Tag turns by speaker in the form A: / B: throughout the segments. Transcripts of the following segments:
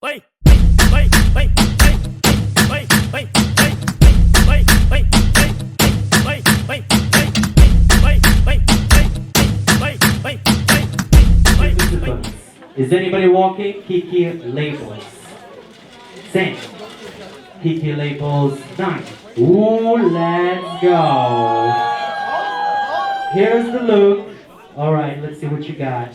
A: Wait, wait, wait, wait, wait, wait, wait, wait, wait, wait, wait, wait,
B: Participants, is anybody walking? Kiki labels. 10. Kiki labels 9. Ooh, let's go. Here's the look. Alright, let's see what you got.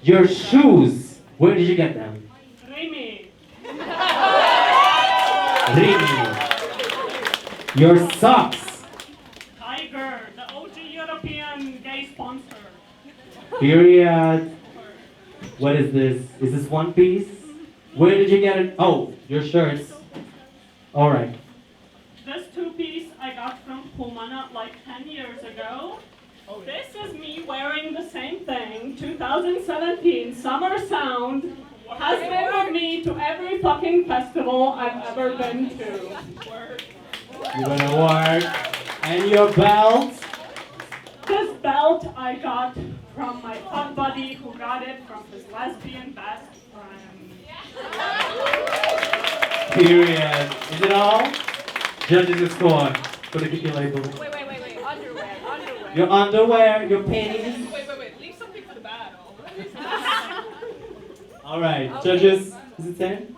B: Your shoes. Where did you get them?
C: Remy.
B: Riga. Your socks.
C: Tiger, the OG European gay sponsor.
B: Period. What is this? Is this one piece? Where did you get it? Oh, your shirts. Alright.
C: This two-piece I got from Pumana like 10 years ago. This is me wearing the same thing. 2017 Summer Sound has been with me to every fucking festival I've ever been to.
B: You're gonna work. And your belt?
C: This belt I got from my fuck buddy who got it from his lesbian best friend.
B: Period. Is it all? Judges the score for the Kiki label.
D: Wait. Underwear.
B: Your underwear, your panties.
D: Wait. Leave something for the bad.
B: Alright, judges, is it 10?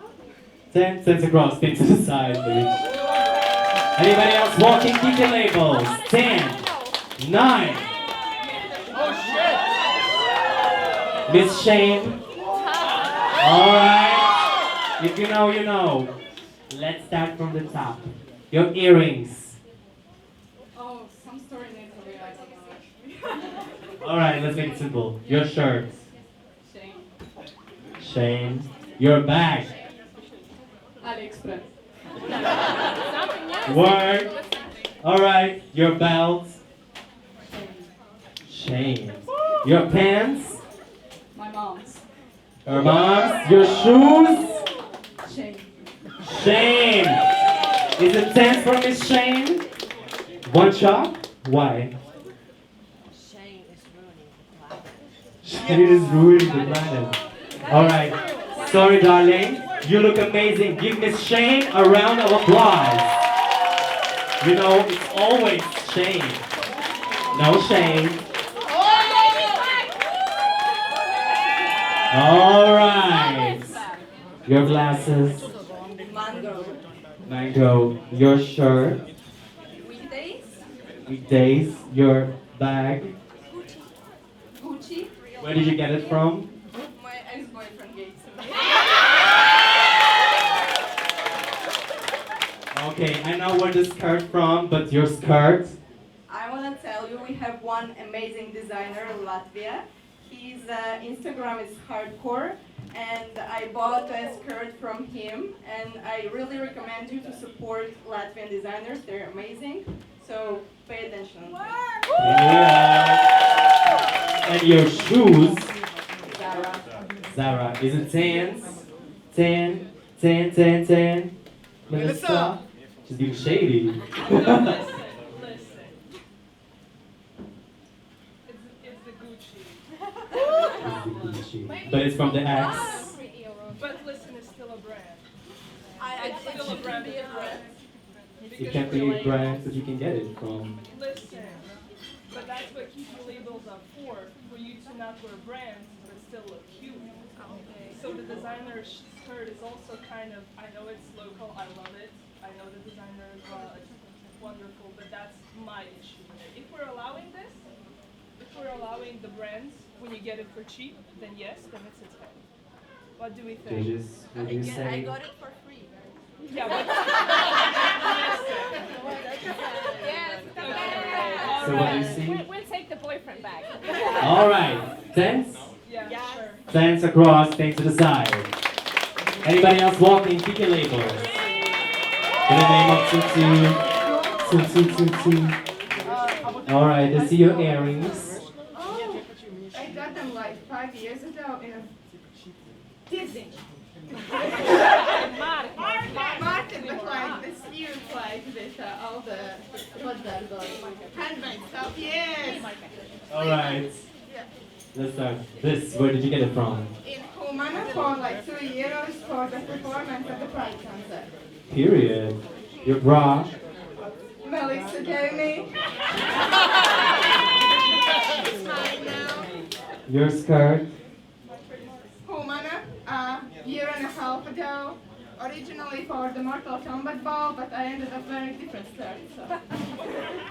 B: 10? 10's across, 10 to the side, please. Anybody else walking Kiki labels? 10, 9. Oh shit! Miss Shane. Alright. If you know, you know. Let's start from the top. Your earrings.
D: Oh, some story names over here, I don't know.
B: Alright, let's make it simple. Your shirts.
D: Shane.
B: Shane. Your bag.
D: AliExpress.
B: Word. Alright, your belt. Shane. Your pants.
D: My mom's.
B: Her mom's. Your shoes.
D: Shane.
B: Shane. Is it 10 for Miss Shane? One shot? Why?
E: Shane is ruining the planet.
B: Shane is ruining the planet. Alright. Sorry, darling. You look amazing. Give Miss Shane a round of applause. You know, it's always Shane. No shame. Alright. Your glasses. Mango. Your shirt.
D: Weekdays.
B: Weekdays. Your bag.
D: Gucci.
B: Where did you get it from?
D: My ex-boyfriend gave it to me.
B: Okay, I know where the skirt from, but your skirt.
F: I want to tell you, we have one amazing designer in Latvia. His Instagram is hardcore, and I bought a skirt from him, and I really recommend you to support Latvian designers. They're amazing, so pay attention.
B: Yeah. And your shoes.
F: Zara.
B: Zara, is it 10? 10, 10, 10, 10. Melissa? She's being shady.
D: Listen. It's the Gucci.
B: But it's from the ex.
D: But listen, it's still a brand.
E: It should be a brand.
B: It can't be a brand, but you can get it from.
D: Listen, but that's what Kiki labels are for you to not wear brands, but still look cute. So the designer skirt is also kind of, I know it's local, I love it. I know the designer is wonderful, but that's my issue with it. If we're allowing this, if we're allowing the brands, when you get it for cheap, then yes, then it's a 10. What do we think?
B: Judges, what do you
E: I
B: say?
E: got it for free.
D: Yeah, but
B: So what do you see?
D: We'll take the boyfriend back.
B: Alright, 10s?
D: Yeah, sure.
B: 10s across, 10 to the side. Anybody else walking Kiki labels? In the name of Tutu. Alright, I see your earrings.
G: Oh, I got them like 5 years ago in a Disney. Market, but like this huge, like with all the what's that about? Handmade stuff. Yes.
B: Alright.
G: Yeah.
B: Let's start. This, where did you get it from?
G: In Pumana for like 2 euros for the performance at the Pride concert.
B: Period. Your bra.
G: Melissa gave me.
B: Your skirt.
G: Humana, a year and a half ago, originally for the Mortal Kombat ball, but I ended up wearing different skirts. So.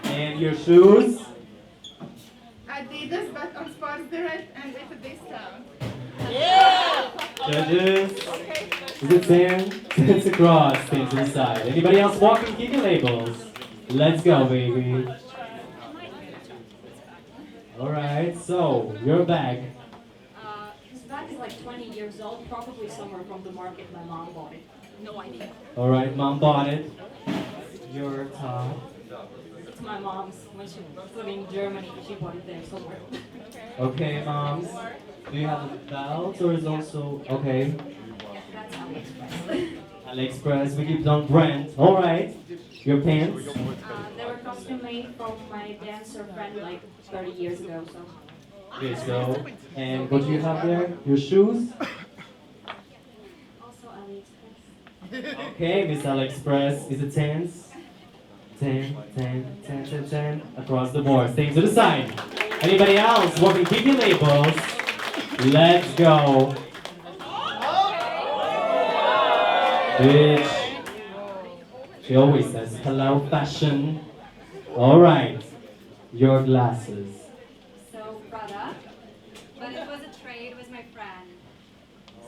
B: And your shoes.
G: Adidas, but on Sports Direct and with a discount.
B: Judges. Is it 10? 10 across, 10 to the side. Anybody else walking Kiki labels? Let's go, baby. Alright, so, your bag.
H: This bag is like 20 years old, probably somewhere from the market. My mom bought it. No idea.
B: Alright, mom bought it. Your top.
H: It's my mom's. When she was living in Germany, she bought it there somewhere.
B: Okay, moms. Do you have a belt or is also okay?
H: Yeah, that's AliExpress.
B: AliExpress, we keep it on brand. Alright. Your pants.
H: They were custom made from my dancer friend like 30 years ago. So
B: Okay, so and what do you have there? Your shoes?
H: also AliExpress.
B: Okay, Miss AliExpress. Is it 10s? 10, 10, 10, 10, 10. Across the board. Staying to the side. Anybody else working Kiki labels? Let's go. Bitch. She always says hello fashion. Alright. Your glasses.
I: So, Prada, but it was a trade with my friend.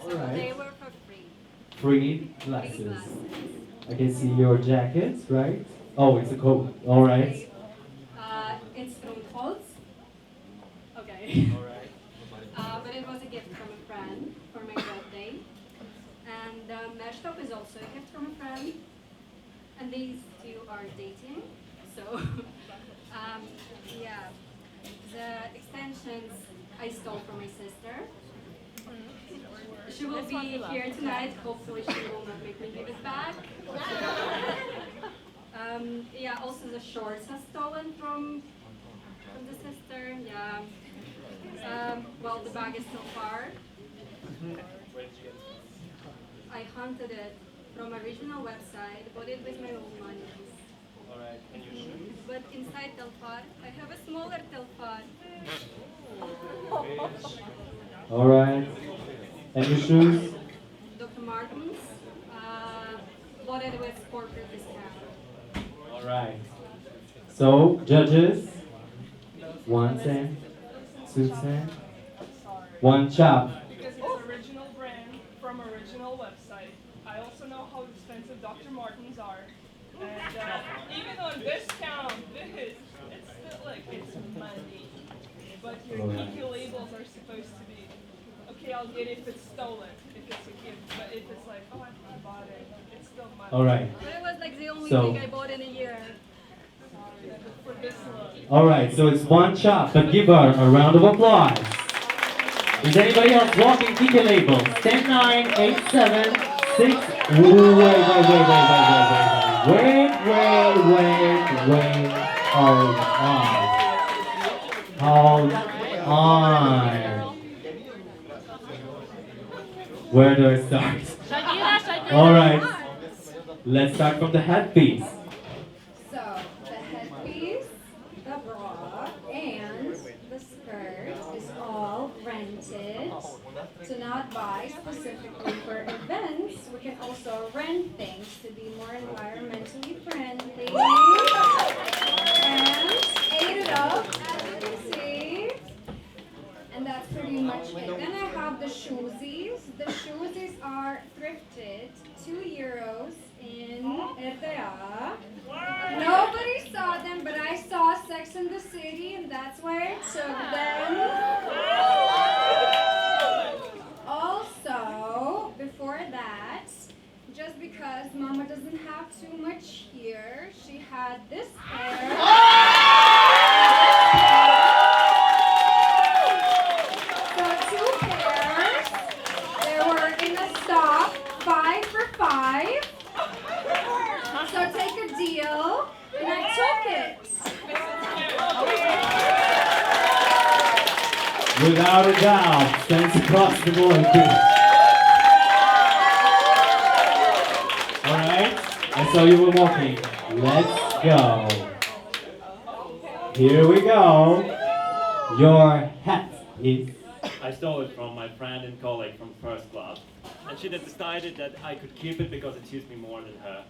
I: So
B: Alright.
I: they were for free.
B: Free glasses. I can see your jacket, right? Oh, it's a coat. Alright.
I: It's from Colts. Okay.
B: Alright.
I: But it was a gift from a friend for my birthday. And the mesh top is also a gift from a friend. And these two are dating. So, yeah. The extensions I stole from my sister. She will be here tonight. Hopefully she will not make me give it back. Yeah, also the shorts are stolen from the sister. Yeah. Well, the bag is still far. I hunted it from a regional website, bought it with my own money.
B: Alright. And your shoes?
I: But inside Telfar, I have a smaller Telfar.
B: Alright. And your shoes?
I: Dr. Martens, bought it with corporate discount.
B: Alright. So, judges. 110, 210, one chop.
D: Because it's original brand from original website. I also know how expensive Dr. Martens are. And even on discount, it's still like, it's money. But your Kiki labels are supposed to be, okay, I'll get it if it's stolen, if it's a gift. But if it's like, oh, I bought it, it's still money.
B: Alright.
I: But it was like the only
B: So-
I: thing I bought in a year.
D: For this look.
B: Alright, so it's one chop, but give her a round of applause. Is anybody else walking Kiki labels? 10, 9, 8, 7, 6. Ooh, wait. Hold on. Where do I start? Alright, let's start from the headpiece.
I: So, the headpiece, the bra, and the skirt is all rented. To not buy specifically for events, we can also rent things to be more environmentally friendly. And ate it up, as you can see. And that's pretty much it. Then I have the shoesies. The shoesies are thrifted, 2 euros in RDA. Nobody saw them, but I saw Sex and the City, and that's why I took them. Also, before that, just because Mama doesn't have too much here, she had this pair. So 2 pairs. They were in a stock, 5 for 5. So take a deal, and I took it.
B: Without a doubt, stands across the board. saw you were walking. Let's go. Here we go. Your hat is...
A: I stole it from my friend and colleague from Purr Club. And she decided that I could keep it because it suits me more than her.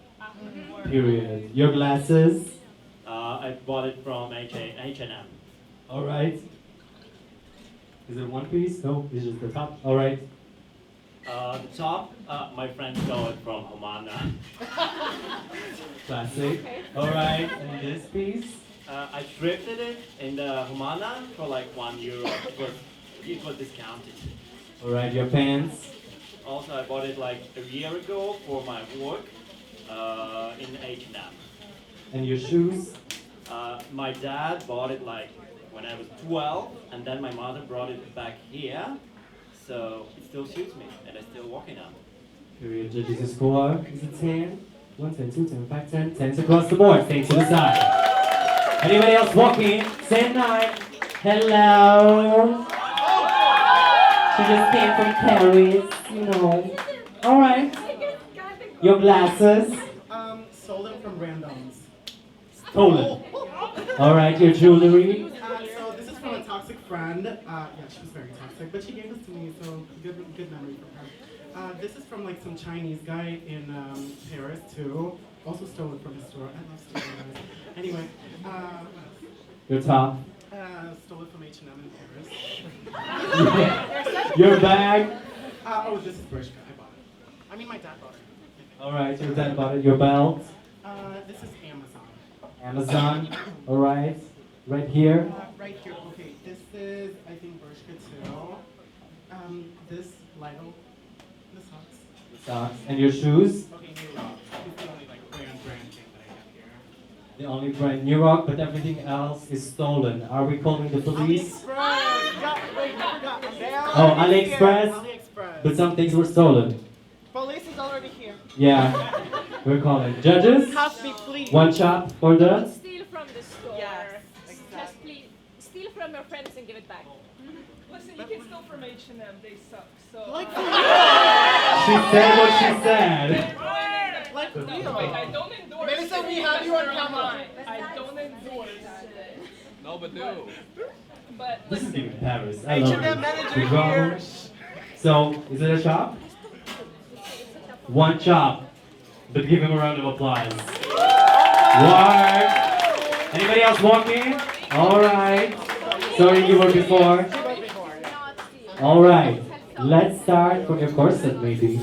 B: Period. Your glasses?
A: I bought it from H&M.
B: Alright. Is it one piece? No, it's just the top. Alright.
A: The top, my friend stole it from Humana.
B: Classic. Alright, and this piece?
A: I thrifted it in the Humana for like €1. It was discounted.
B: Alright, your pants?
A: Also, I bought it like a year ago for my work in H&M.
B: And your shoes?
A: My dad bought it like when I was 12, and then my mother brought it back here. So it still suits me, and I still walk it out.
B: Period. Judges your score. Is it 10? 1, 10, 2, 10, 5, 10. 10's across the board. Stay to the side. Anybody else walking? Say 9. Hello. She just came from Paris, you know. Alright. Your glasses?
J: Stole them from randoms.
B: Stolen. Alright, your jewelry?
J: So this is from a toxic friend. Yeah, she was very toxic, but she gave this to me, so good memory from her. This is from like some Chinese guy in Paris too. Also stolen from his store. I love stealing guys. Anyway, what else?
B: Your top?
J: Stole it from H&M in Paris.
B: Your bag?
J: Oh, this is Bershka. I bought it. I mean, my dad bought it.
B: Alright, your dad bought it. Your belt?
J: This is Amazon.
B: Amazon? Alright. Right here?
J: Right here. Okay, this is, I think, Bershka too. This, Lidl. The socks.
B: The socks. And your shoes?
J: Okay, New Rock. It's the only, like, brand thing that I have here.
B: The only brand New Rock, but everything else is stolen. Are we calling the police? Oh, AliExpress?
J: AliExpress.
B: But some things were stolen.
J: Police is already here.
B: Yeah, we're calling. Judges?
J: Help me, please.
B: One chop for the...
K: Steal from the store.
D: Yes,
K: Just please, steal from your friends and give it back.
D: Listen, you can steal from H&M, they suck, so...
J: Like
B: She said what she said.
J: Like
D: No, wait, I don't endorse...
J: Melissa, we have you on camera.
D: I don't endorse...
L: No, but do.
D: But,
B: This
D: like,
B: is even Paris. I love
J: H&M
B: it.
J: manager
B: Good job.
J: here.
B: So, is it a chop? One chop. But give him a round of applause. Work. Anybody else walking? Alright. Sorry you were before. Alright. Let's start from your corset maybe.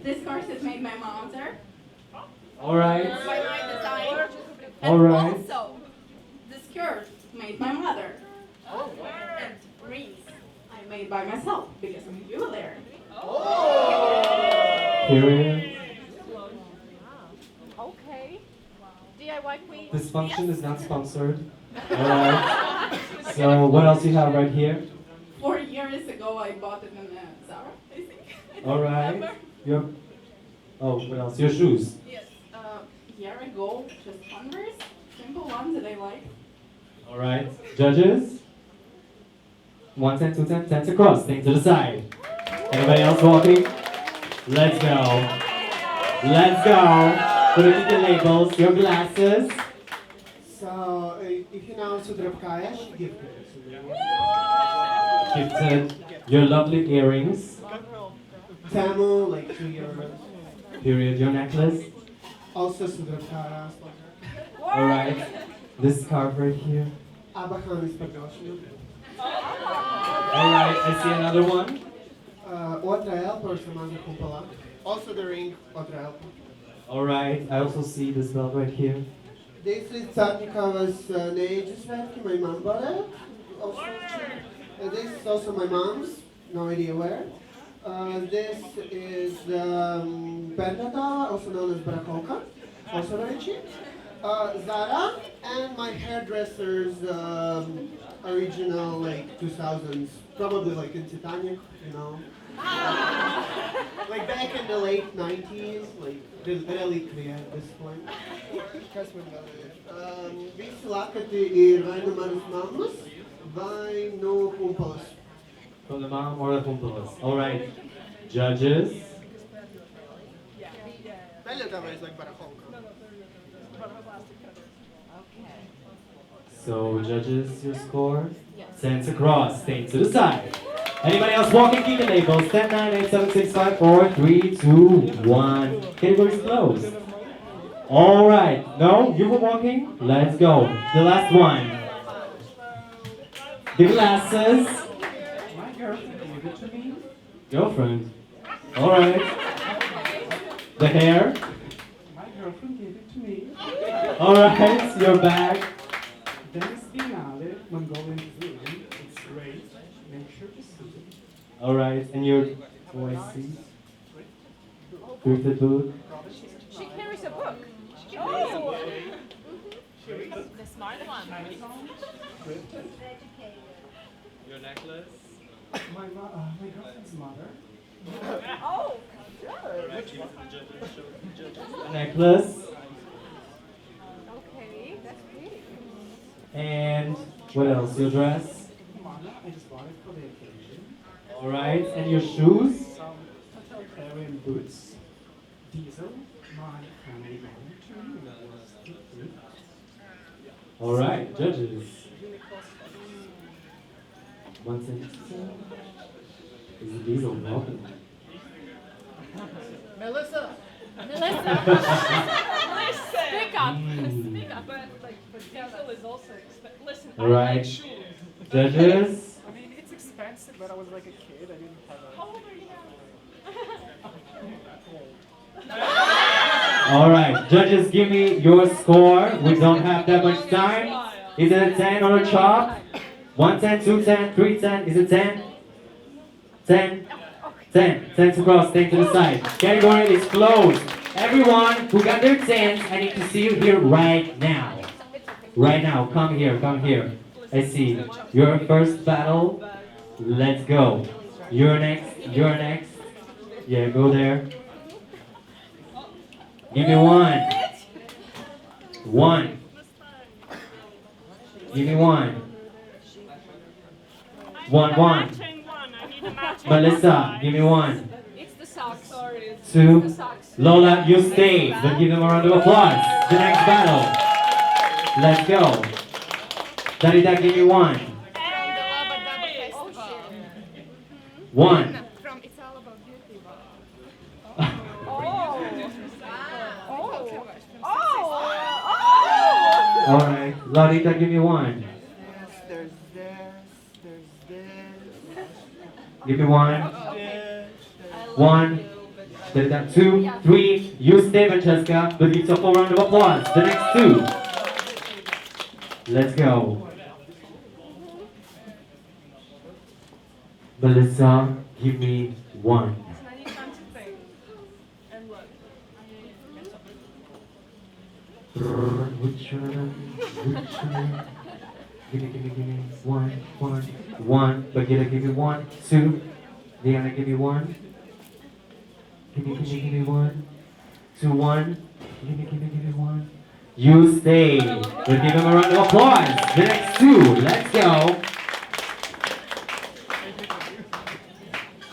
F: This corset made my mother
B: Alright.
F: by my design. And
B: Alright.
F: also, the skirt made my mother. And rings I made by myself because I'm a jeweler.
B: Period.
K: Okay. DIY queen.
B: This function is not sponsored. Alright. So what else you have right here?
F: 4 years ago, I bought it in Zara, I think.
B: Alright. Your what else? Your shoes.
F: Yes. Year ago, just Converse, simple ones that I like.
B: Alright. Judges? 1, 10, 2, 10, 10's across. Thing to the side. Anybody else walking? Let's go. Let's go. Put it in the labels. Your glasses.
J: So, if you know Sudrabkayash, give it to me.
B: Gifted. Your lovely earrings.
J: Tamu, like €2.
B: Period. Your necklace.
J: Also Sudrabkayash.
B: Alright. This scarf right here.
J: Abahan is Pagoshu.
B: Alright. I see another one.
J: Otrael, Porsamanga Kumpala. Also the ring, Otrael.
B: Alright. I also see this belt right here.
J: This is Sadnikova's Nage's Svetki, my mom bought it. Also, this is also my mom's, no idea where. This is Bernada, also known as Brakolka, also very cheap. Zara, and my hairdresser's original, like, 2000s, probably like in Titanic, you know. Like back in the late 90s, like the relikvija at this point. Kas man vēl ir? Visi lakati ir vai nu manas mammas, vai nu humpalas.
B: From the mom or the humpelas. Alright. Judges.
J: Leather is like barachonka.
D: No, plastic feathers.
E: Okay.
B: So, judges, your score? Stands across, stand to the side. Anybody else walking? Keep the labels. 10, 9, 8, 7, 6, 5, 4, 3, 2, 1. Categories closed. All right. No, you were walking? Let's go. The last one. The glasses.
M: My girlfriend gave it to me.
B: Girlfriend. All right. The hair.
M: My girlfriend gave it to me.
B: All right. Your bag.
M: Dennis Biennale, Mongolian cuisine. It's great. Make sure to see it.
B: All right. And your OIC. Thrifted book.
K: She carries a book. Oh! The smart one.
L: Your necklace?
M: My girlfriend's mother.
K: Oh!
B: Necklace.
K: Okay, that's pretty.
B: And what else? Your dress.
M: Mana, I just bought it for the occasion.
B: All right. And your shoes.
M: Some totalitarian boots. Diesel, my family belonged to me when I was 18.
B: All right. Judges. 1 cent. Is the diesel welcome?
J: Melissa!
K: Speak up.
B: Mm.
K: Speak up.
D: But diesel is also expensive. Listen,
B: All
D: I
B: right.
D: like shoes.
B: Judges.
M: I mean, it's expensive, but I was like a kid. I didn't have a...
D: How old are you now?
B: All right. Judges, give me your score. We don't have that much time. Is it a 10 or a chop? 1 10, 2 10, 3 10. Is it 10? 10? 10. 10 across, 10 to the side. Category is closed. Everyone who got their 10s, I need to see you here right now. Right now. Come here, come here. I see. Your first battle. Let's go. You're next. You're next. Yeah, go there. Give me 1. 1. Give me 1. 1, 1. Melissa, give me 1.
K: It's the socks.
B: 2. Lola, you stay. Let's give them a round of applause. The next battle. Let's go. Darida, give me 1. 1.
G: From It's All About Beauty.
B: Alright. Larita, give me 1.
J: There's this.
B: Give me 1. 1. Darida, 2. 3. You stay, Francesca. But give yourself a round of applause. The next 2. Let's go. Melissa, give me 1.
D: I need time to think. And look.
B: Which one? Give me 1. 1. Bagheera, give me 1. 2. Diana, give me 1. Give me 1. 2, 1. Give me 1. You stay. Let's give him a round of applause. The next 2. Let's go.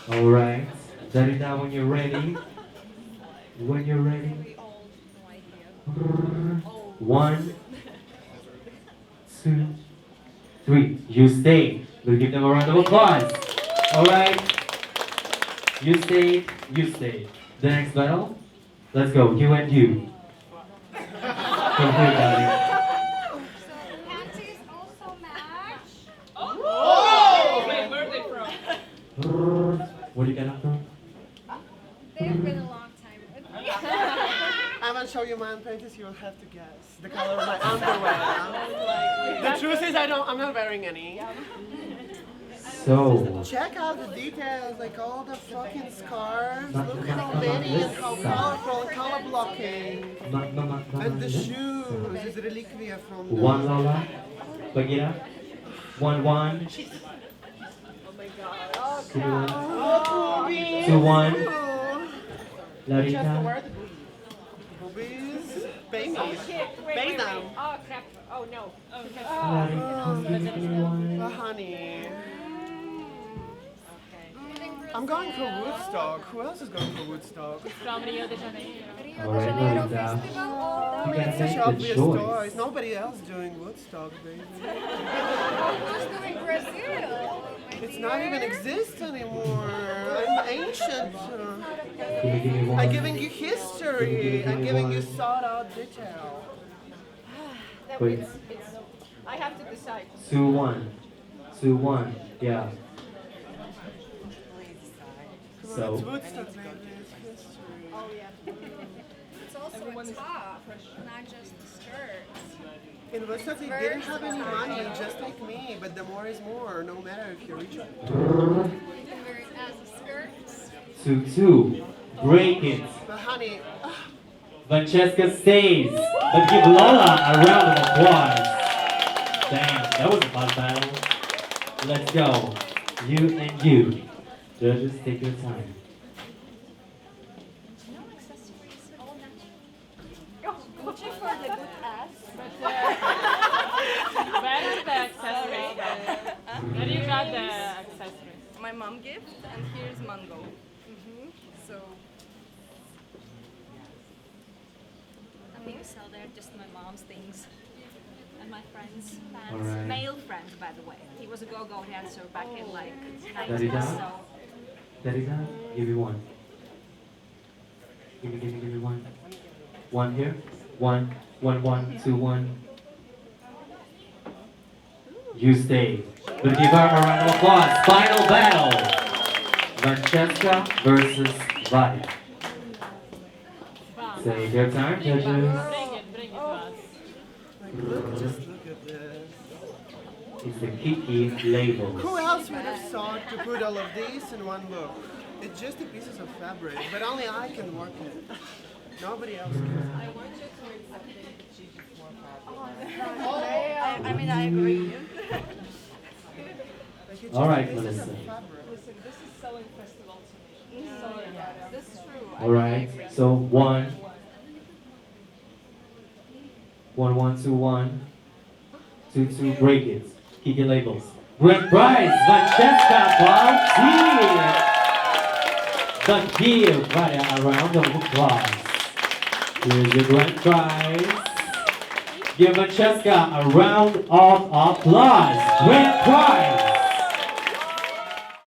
B: Alright. Darida, when you're ready. When you're ready. 1, 2, 3. You stay. We'll give them a round of applause. Alright. You stay. You stay. The next battle. Let's go. You and you. Come here, darling.
I: Panties also match.
D: Oh! Wait, where are they from?
B: Where do you get them from?
I: They've been a long time.
J: I'm gonna show you my panties. You'll have to guess the color of my underwear. The truth is, I'm not wearing any.
B: So.
J: Check out the details, like all the fucking scarves. Look how many and how colorful, color blocking. And the shoes is reliquia from the...
B: 1, Lola. Bagheera. 1, 1.
K: Oh my god.
B: 2, 1.
J: Oh,
B: 2, 1.
J: Larita.
B: Larita.
J: Boobies. Pay me.
K: Oh shit, wait,
J: Pay
K: wait,
J: them.
K: wait. Oh crap. Oh no.
B: Larita.
J: Oh, honey. I'm going for Woodstock. Who else is going for Woodstock?
K: From Rio de Janeiro.
B: Alright, Lolita. You can
J: It's such
B: make
J: an
B: the
J: obvious
B: choice.
J: choice. Nobody else doing Woodstock, baby.
I: Who's doing Brazil?
J: It's not even exist anymore. I'm ancient.
B: Give me one.
J: I'm giving you history.
B: Give me
J: I'm giving
B: one.
J: you thought out detail.
K: No,
B: Wait.
K: it's, I have to decide.
B: 2-1. 2-1. Yeah.
J: Come on,
B: So.
J: it's Woodstock, baby. It's history.
K: Oh yeah.
I: It's also a top, not just the skirts.
J: In Woodstock, they didn't have any money, just like me. But the more is more, no matter if you're rich.
I: You can wear it as a skirt.
B: 2-2. Break it.
J: But honey,
B: Francesca stays. But give Lola a round of applause. Damn, that was a fun battle. Let's go. You and you. Judges, take your time.
E: No accessories, all natural. Gucci for the good ass.
K: Where is the accessories? Where you got the accessories?
F: My mom gift, and here's mango. So
E: Nothing to sell there, just my mom's things. And my friends' fans.
B: Alright.
E: Male friends, by the way. He was a go-go dancer back in like
B: Daddy
E: 90s,
B: down?
E: so.
B: Daddy down? Give me one. Give me one. One here. 1, 1, 1, 2, 1. You stay. But give her a round of applause. Final battle. Francesca versus Vadia. Take your time, judges.
K: Bring it to us.
J: like, look, just look at this.
B: It's the Kiki labels.
J: Who else would have thought to put all of these in one look? It's just the pieces of fabric, but only I can work it. Nobody else can.
D: I want you to accept it.
F: I mean, I agree.
J: Like, it's just
B: All right,
J: pieces
B: Melissa.
J: of fabric.
D: Listen, this is selling festival to me. Sorry about it.
F: This is true.
B: All right. So 1, 1, 1, 2, 1, 2, 2. Break it. Kiki labels. Grand prize, Francesca Bautista. But give Vadia a round of applause. Here's your grand prize. Give Francesca a round of applause. Grand prize.